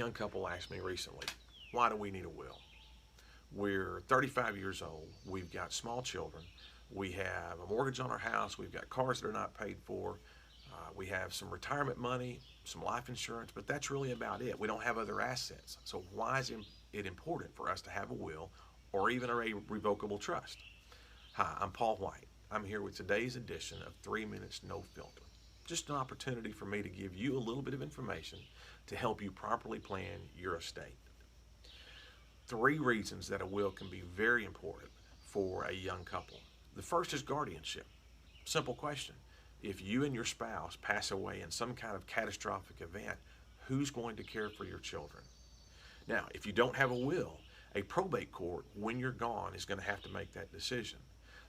young couple asked me recently, why do we need a will? We're 35 years old. We've got small children. We have a mortgage on our house. We've got cars that are not paid for. We have some retirement money, some life insurance, but that's really about it. We don't have other assets. So why is it important for us to have a will or even a revocable trust? Hi, I'm Paul White. I'm here with today's edition of 3 Minutes No Filter. Just an opportunity for me to give you a little bit of information to help you properly plan your estate. 3 reasons that a will can be very important for a young couple. The first is guardianship. Simple question. If you and your spouse pass away in some kind of catastrophic event, who's going to care for your children? Now, if you don't have a will, a probate court, when you're gone, is going to have to make that decision.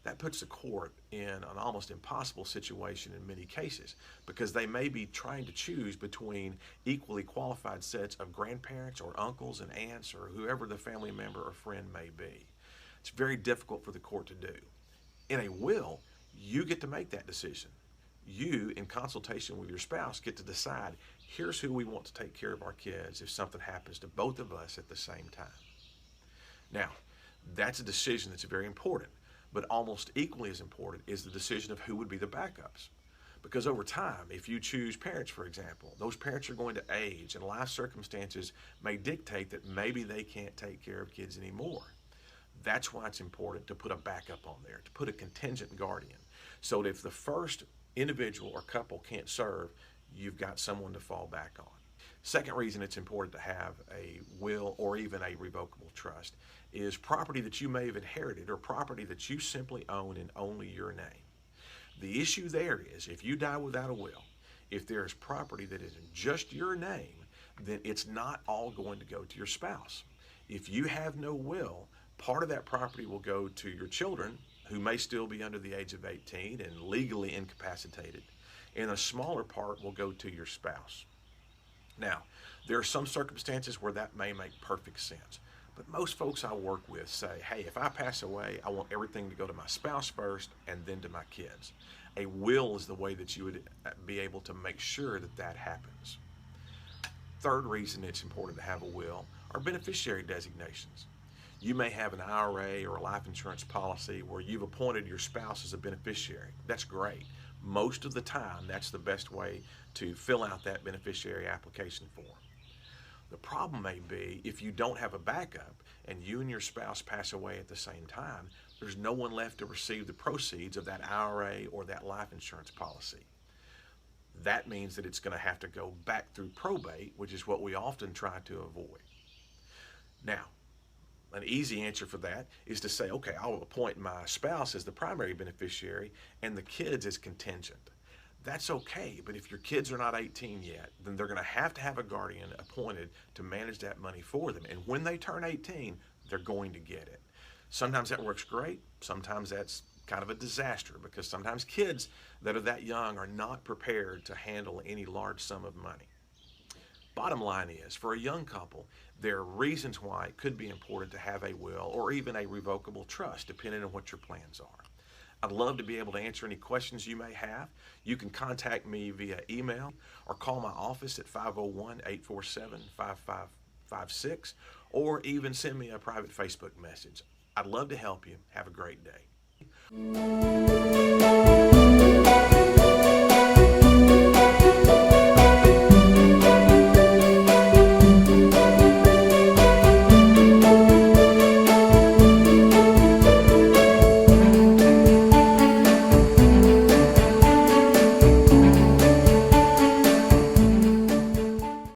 That puts the court in an almost impossible situation in many cases because they may be trying to choose between equally qualified sets of grandparents or uncles and aunts or whoever the family member or friend may be. It's very difficult for the court to do. In a will, you get to make that decision. You, in consultation with your spouse, get to decide, here's who we want to take care of our kids if something happens to both of us at the same time. Now, that's a decision that's very important. But almost equally as important is the decision of who would be the backups. Because over time, if you choose parents, for example, those parents are going to age and life circumstances may dictate that maybe they can't take care of kids anymore. That's why it's important to put a backup on there, to put a contingent guardian. So that if the first individual or couple can't serve, you've got someone to fall back on. Second reason it's important to have a will or even a revocable trust is property that you may have inherited or property that you simply own in only your name. The issue there is if you die without a will, if there's property that is in just your name, then it's not all going to go to your spouse. If you have no will, part of that property will go to your children who may still be under the age of 18 and legally incapacitated, and a smaller part will go to your spouse. Now, there are some circumstances where that may make perfect sense, but most folks I work with say, hey, if I pass away, I want everything to go to my spouse first and then to my kids. A will is the way that you would be able to make sure that that happens. Third reason it's important to have a will are beneficiary designations. You may have an IRA or a life insurance policy where you've appointed your spouse as a beneficiary. That's great. Most of the time, that's the best way to fill out that beneficiary application form. The problem may be if you don't have a backup and you and your spouse pass away at the same time, there's no one left to receive the proceeds of that IRA or that life insurance policy. That means that it's going to have to go back through probate, which is what we often try to avoid. Now, an easy answer for that is to say, okay, I'll appoint my spouse as the primary beneficiary and the kids as contingent. That's okay, but if your kids are not 18 yet, then they're going to have a guardian appointed to manage that money for them. And when they turn 18, they're going to get it. Sometimes that works great. Sometimes that's kind of a disaster because sometimes kids that are that young are not prepared to handle any large sum of money. Bottom line is, for a young couple, there are reasons why it could be important to have a will or even a revocable trust, depending on what your plans are. I'd love to be able to answer any questions you may have. You can contact me via email or call my office at 501-847-5556 or even send me a private Facebook message. I'd love to help you. Have a great day.